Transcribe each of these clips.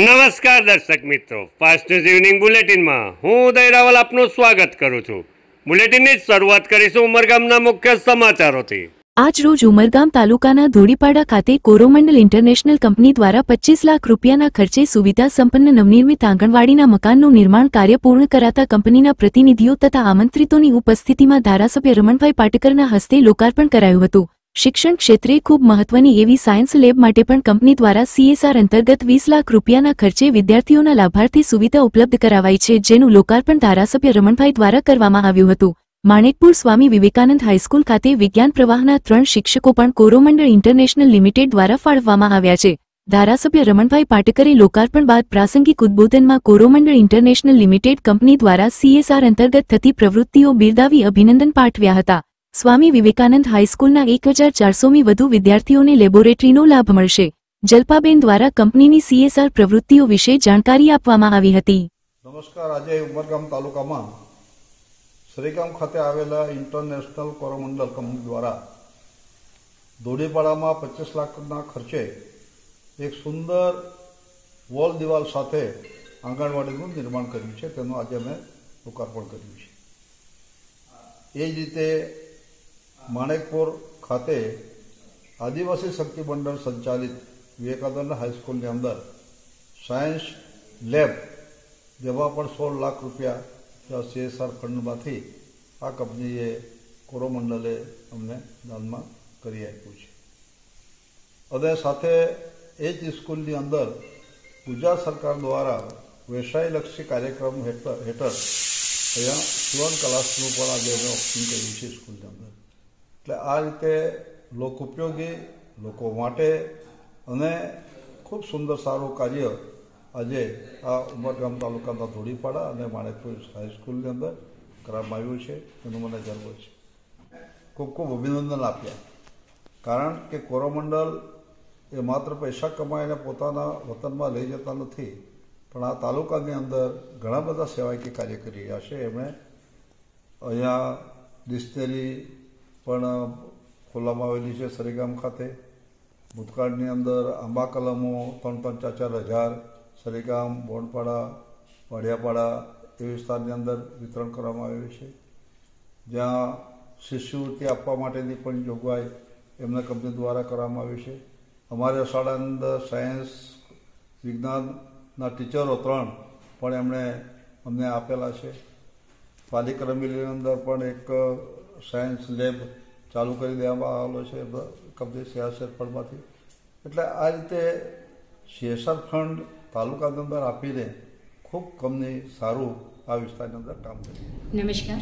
નમસ્કાર દર્શક મિત્રો, ફાસ્ટ ન્યૂઝ ઇવનિંગ બુલેટિનમાં હું ઉદય રાવલ આપનું સ્વાગત કરું છું। બુલેટિનની શરૂઆત કરીશું ઉમરગામના મુખ્ય સમાચારોથી। આજ રોજ ઉમરગામ તાલુકાના ધોડીપાડા ખાતે કોરોમંડલ ઇન્ટરનેશનલ કંપની દ્વારા 25 લાખ રૂપિયાના ખર્ચે સુવિધા સંપન્ન નવનિર્મિત આંગણવાડીના મકાનનું નિર્માણ કાર્ય પૂર્ણ કરાતા કંપનીના પ્રતિનિધિઓ તથા આમંત્રિતોની ઉપસ્થિતિમાં ધારાસભ્ય રમણભાઈ પાટકરના હસ્તે લોકાર્પણ કરાયું હતું। શિક્ષણ ક્ષેત્રે ખૂબ મહત્વની એવી સાયન્સ લેબ માટે પણ કંપની દ્વારા CSR અંતર્ગત 20 લાખ રૂપિયાના ખર્ચે વિદ્યાર્થીઓના લાભાર્થી સુવિધા ઉપલબ્ધ કરાવાઈ છે, જેનું લોકાર્પણ ધારાસભ્ય રમણભાઈ દ્વારા કરવામાં આવ્યું હતું। માણેકપુર સ્વામી વિવેકાનંદ હાઈસ્કૂલ ખાતે વિજ્ઞાન પ્રવાહના 3 શિક્ષકો પણ કોરોમંડળ ઇન્ટરનેશનલ લિમિટેડ દ્વારા ફાળવવામાં આવ્યા છે। ધારાસભ્ય રમણભાઈ પાટકરે લોકાર્પણ બાદ પ્રાસંગિક ઉદ્બોધનમાં કોરોમંડળ ઇન્ટરનેશનલ લિમિટેડ કંપની દ્વારા CSR અંતર્ગત થતી પ્રવૃત્તિઓ બિરદાવી અભિનંદન પાઠવ્યા હતા। સ્વામી વિવેકાનંદ હાઈસ્કૂલના 1400મી વધુ વિદ્યાર્થીઓને લેબોરેટરીનો લાભ મળશે। જલ્પાબેન દ્વારા કંપનીની CSR પ્રવૃત્તિઓ વિશે જાણકારી આપવામાં આવી હતી। નમસ્કાર। આજે ઉમરગામ તાલુકામાં સરીગામ ખાતે આવેલા ઇન્ટરનેશનલ કોરોમંડલ કંપની દ્વારા ધોડીપાડામાં 25 લાખના ખર્ચે એક સુંદર વોલ દિવાલ સાથે આંગણવાડીનું નિર્માણ કર્યું છે, તેનું આજે અમે લોકાર્પણ કર્યું છે। એ જ રીતે માણેકપુર ખાતે આદિવાસી શક્તિ મંડળ સંચાલિત વિવેકાનંદ હાઈસ્કૂલની અંદર સાયન્સ લેબ જેમાં પણ 16 લાખ રૂપિયા CSR ફંડમાંથી આ કંપનીએ કોરોમંડલે અમને દાનમાં કરી આપ્યું છે। અને સાથે એ જ સ્કૂલની અંદર ગુજરાત સરકાર દ્વારા વ્યવસાયલક્ષી કાર્યક્રમ હેઠળ અહીંયા સ્વર્ણ ક્લાસનું પણ આજે અમે ઓપનિંગ કર્યું છે સ્કૂલની અંદર। એટલે આ રીતે લોકોપયોગી લોકો માટે અને ખૂબ સુંદર સારું કાર્ય આજે આ ઉમરગામ તાલુકાના ધોડીપાડા અને માણેકપુર હાઈસ્કૂલની અંદર કરવામાં આવ્યું છે, એનું મને ગર્વ છે। ખૂબ ખૂબ અભિનંદન આપ્યા, કારણ કે કોરોમંડલ એ માત્ર પૈસા કમાઈને પોતાના વતનમાં લઈ જતા નથી, પણ આ તાલુકાની અંદર ઘણા બધા સેવાકીય કાર્ય કરી રહ્યા છે। એમણે અહીંયા ડિસ્ટિલરી પણ ખોલવામાં આવેલી છે સરીગામ ખાતે। ભૂતકાળની અંદર આંબા કલમો 3-4 હજાર સરીગામ, બોણપાડા, વાડિયાપાડા એ વિસ્તારની અંદર વિતરણ કરવામાં આવ્યું છે, જ્યાં શિષ્યવૃત્તિ આપવા માટેની પણ જોગવાઈ એમના કંપની દ્વારા કરવામાં આવી છે। અમારી શાળાની અંદર સાયન્સ વિજ્ઞાનના ટીચરો 3 પણ એમણે અમને આપેલા છે। પાલિકા રમીલીની અંદર પણ એક સાયન્સ લેબ ચાલુ કરી દેવામાં આવેલો છે કંપની CSR ફંડમાંથી। એટલે આ રીતે CSR ફંડ તાલુકાની અંદર આપીને ખૂબ કંપની સારું આ વિસ્તારની અંદર કામ કરી। નમસ્કાર।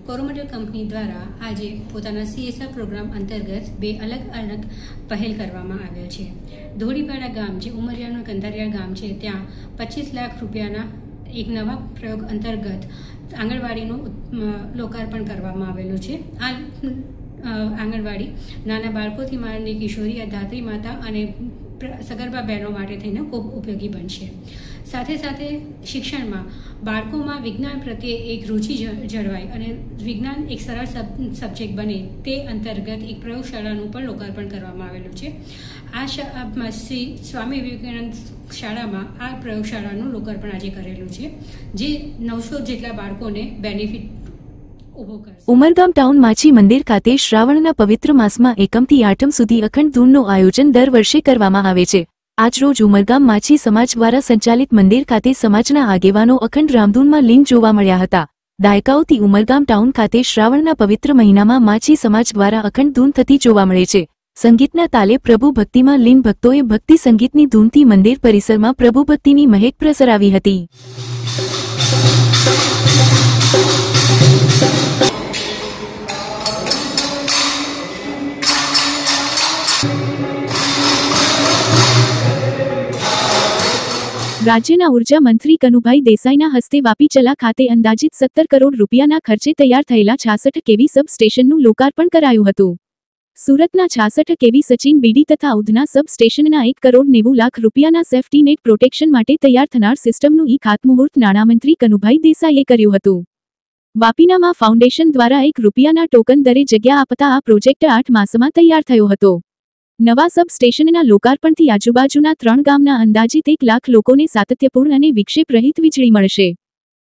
કોરોમંડલ કંપની દ્વારા આજે પોતાના CSR પ્રોગ્રામ અંતર્ગત 2 અલગ અલગ પહેલ કરવામાં આવેલ છે। ધોડીપાડા ગામ, જે ઉમરિયાનું કંધારિયા ગામ છે, ત્યાં 25 લાખ રૂપિયાના એક નવા પ્રયોગ અંતર્ગત આંગણવાડીનું લોકાર્પણ કરવામાં આવેલું છે। આ આંગણવાડી નાના બાળકોથી માંડી કિશોરી, ધાત્રી માતા અને સગર્ભા બહેનો માટે થઈને ખૂબ ઉપયોગી બનશે। સાથે સાથે શિક્ષણમાં બાળકોમાં વિજ્ઞાન પ્રત્યે એક રુચિ જળવાય અને વિજ્ઞાન એક સરળ સબ્જેક્ટ બને તે અંતર્ગત એક પ્રયોગશાળાનું પણ લોકાર્પણ કરવામાં આવેલું છે। આ શ્રી સ્વામી વિવેકાનંદ શાળામાં આ પ્રયોગશાળાનું લોકાર્પણ આજે કરેલું છે, જે 900 જેટલા બાળકોને બેનિફિટ ઉભો કરશે। ઉમરગામ ટાઉન માછી મંદિર ખાતે શ્રાવણના પવિત્ર માસમાં 1મથી 8મ સુધી અખંડ ધૂનનું આયોજન દર વર્ષે કરવામાં આવે છે। આજરોજ ઉમરગામ માછી સમાજ દ્વારા સંચાલિત મંદિર ખાતે સમાજના આગેવાનો અખંડ રામધૂનમાં લીન જોવા મળ્યા હતા। દાયકાઓથી ઉમરગામ ટાઉન ખાતે શ્રાવણના પવિત્ર મહિનામાં માછી સમાજ દ્વારા અખંડ ધૂન થતી જોવા મળે છે। સંગીતના તાલે પ્રભુ ભક્તિમાં લીન ભક્તોએ ભક્તિ સંગીતની ધૂનથી મંદિર પરિસરમાં પ્રભુ ભક્તિની મહેક પ્રસરાવી હતી। રાજ્યના ઉર્જા મંત્રી કનુભાઈ દેસાઈના હસ્તે વાપી ચલા ખાતે અંદાજિત 17 કરોડ રૂપિયાના ખર્ચે તૈયાર થયેલા 66 કેવી સબ સ્ટેશનનું લોકાર્પણ કરાયું હતું। સુરતના 66 કેવી સચિન બીડી તથા ઉધના સબ સ્ટેશનના 1 કરોડ 90 લાખ રૂપિયાના સેફ્ટી નેટ પ્રોટેક્શન માટે તૈયાર થનાર સિસ્ટમનું ખાતમુહૂર્ત નાણામંત્રી કનુભાઈ દેસાઈએ કર્યું હતું। વાપીનામાં ફાઉન્ડેશન દ્વારા 1 રૂપિયાના ટોકન દરે જગ્યા આપતા આ પ્રોજેક્ટ 8 માસમાં તૈયાર થયો હતો। નવા સબ સ્ટેશનના લોકાર્પણથી આજુબાજુના 3 ગામના અંદાજિત 1 લાખ લોકોને સાતત્યપૂર્ણ અને વિક્ષેપ રહિત વીજળી મળશે.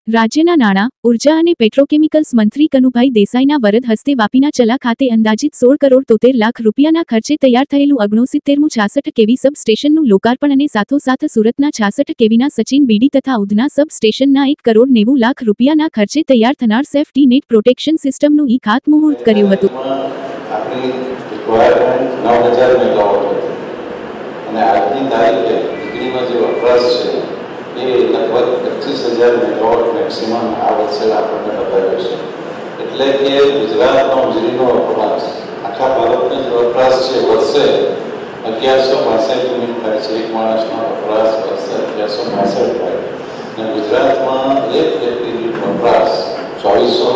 રાજ્યના નાણાં, ઉર્જા અને પેટ્રોકેમિકલ્સ મંત્રી કનુભાઈ દેસાઈના વરદ હસ્તે વાપીના ચલા ખાતે અંદાજિત 16 કરોડ 73 લાખ રૂપિયાના ખર્ચે તૈયાર થયેલું 69મું 66 કેવી સબ સ્ટેશનનું લોકાર્પણ અને સાથોસાથ સુરતના 66 કેવીના સચિન બીડી તથા ઉધના સબ સ્ટેશનના 1 કરોડ 90 લાખ રૂપિયાના ખર્ચે તૈયાર થનાર સેફ્ટી નેટ પ્રોટેક્શન સિસ્ટમનું ખાતમુહૂર્ત કર્યું હતું. રિક્વાયરમેન્ટ 9000 મેગાવોટ હતી અને આજની તારીખે વીજળીનો જે વપરાશ છે એ લગભગ 25000 મેગાવોટ મેક્સિમમ આ વર્ષે આપણને બતાવ્યો છે. એટલે કે ગુજરાતનો વીજળીનો વપરાશ આખા ભારતનો જે વપરાશ છે વર્ષે 1162 યુનિટ થાય છે. એક માણસનો વપરાશ વર્ષે 1162 થાય અને ગુજરાતમાં એક વ્યક્તિ દીઠ વપરાશ 2400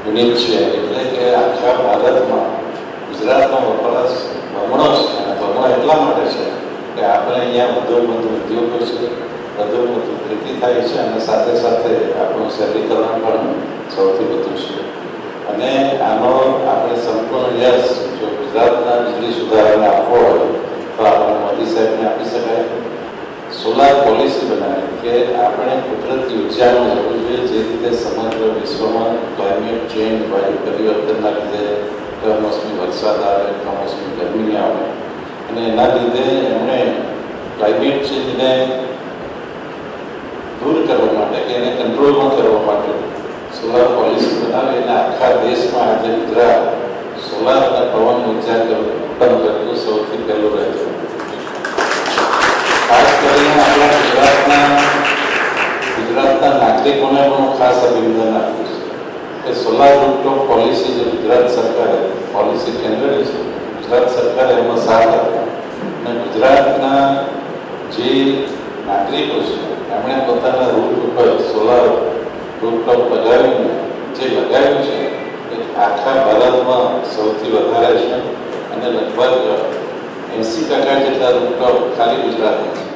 યુનિટ છે. એટલે કે આખા ભારતમાં ગુજરાતનો વપરાશ બમણો છે અને બમણો એટલા માટે છે કે આપણે અહીંયા વધુ ઉદ્યોગો છે, વધુ ખેતી થાય છે અને સાથે સાથે આપણું શહેરીકરણ પણ સૌથી વધુ છે. અને આનો આપણે સંપૂર્ણ યશ જો ગુજરાતના વીજળી સુધારાને આપવો હોય તો આપણે મોદી સાહેબને આપી શકાય. સોલાર પોલિસી બનાવી કે આપણે કુદરતી ઉર્જાનો જવું જોઈએ, જે રીતે સમગ્ર વિશ્વમાં ક્લાઇમેટ ચેન્જ, વાયુ પરિવર્તનના લીધે કમોસમી વરસાદ આવે, કમોસમી ગરમી આવે અને એના લીધે એમણે ક્લાઇમેટ ચેન્જને દૂર કરવા માટે કે એને કંટ્રોલમાં કરવા માટે સોલાર પોલિસી બનાવી અને આખા દેશમાં આજે ગુજરાત સોલાર અને પવન ઉર્જા ઉત્પન્ન કરતું સૌથી પહેલું રહેતું. ખાસ કરીને આપણા ગુજરાતના નાગરિકોને પણ ખાસ અભિનંદન આપ્યું છે કે સોલાર રૂફટોપ પોલિસી જે ગુજરાત સરકારે પોલિસી કેન્દ્રની છે, ગુજરાત સરકારે એમાં સાથ આપ્યો અને ગુજરાતના જે નાગરિકો છે એમણે પોતાના રૂટ ઉપર સોલાર રૂફટોપ લગાવીને જે લગાવ્યું છે એ આખા ભારતમાં સૌથી વધારે છે અને લગભગ 80% જેટલા રૂફટોપ ખાલી ગુજરાતમાં છે.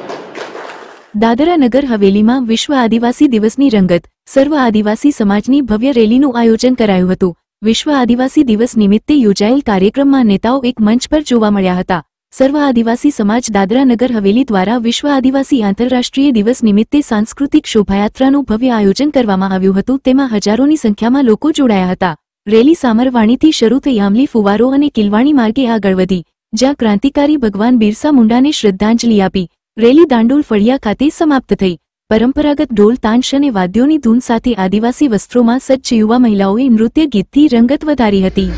દાદરા નગર હવેલીમાં વિશ્વ આદિવાસી દિવસની રંગત, સર્વ આદિવાસી સમાજની ભવ્ય રેલીનું આયોજન કરાયું હતું. વિશ્વ આદિવાસી દિવસ નિમિત્તે યોજાયેલ કાર્યક્રમમાં નેતાઓ એક મંચ પર જોવા મળ્યા હતા. સર્વ આદિવાસી સમાજ દાદરા નગર હવેલી દ્વારા વિશ્વ આદિવાસી આંતરરાષ્ટ્રીય દિવસ નિમિત્તે સાંસ્કૃતિક શોભાયાત્રાનું ભવ્ય આયોજન કરવામાં આવ્યું હતું. તેમાં હજારોની સંખ્યામાં લોકો જોડાયા હતા. રેલી સામરવાણીથી શરૂ થઈ આંબલી ફુવારો અને કિલવાણી માર્ગે આગળ વધી, જ્યાં ક્રાંતિકારી ભગવાન બિરસા મુંડાને શ્રદ્ધાંજલિ આપી રેલી દાંડોલ ફળિયા ખાતે સમાપ્ત થઈ. પરંપરાગત ઢોલ તાશ અને વાદ્યોની ધૂન સાથે આદિવાસી વસ્ત્રોમાં સજ્જ યુવા મહિલાઓએ નૃત્ય ગીતથી રંગત વધારી હતી.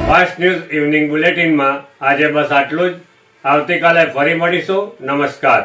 ફાસ્ટ ન્યૂઝ ઇવનિંગ બુલેટિનમાં આજે બસ આટલું જ. આવતીકાલે ફરી મળીશું. નમસ્કાર.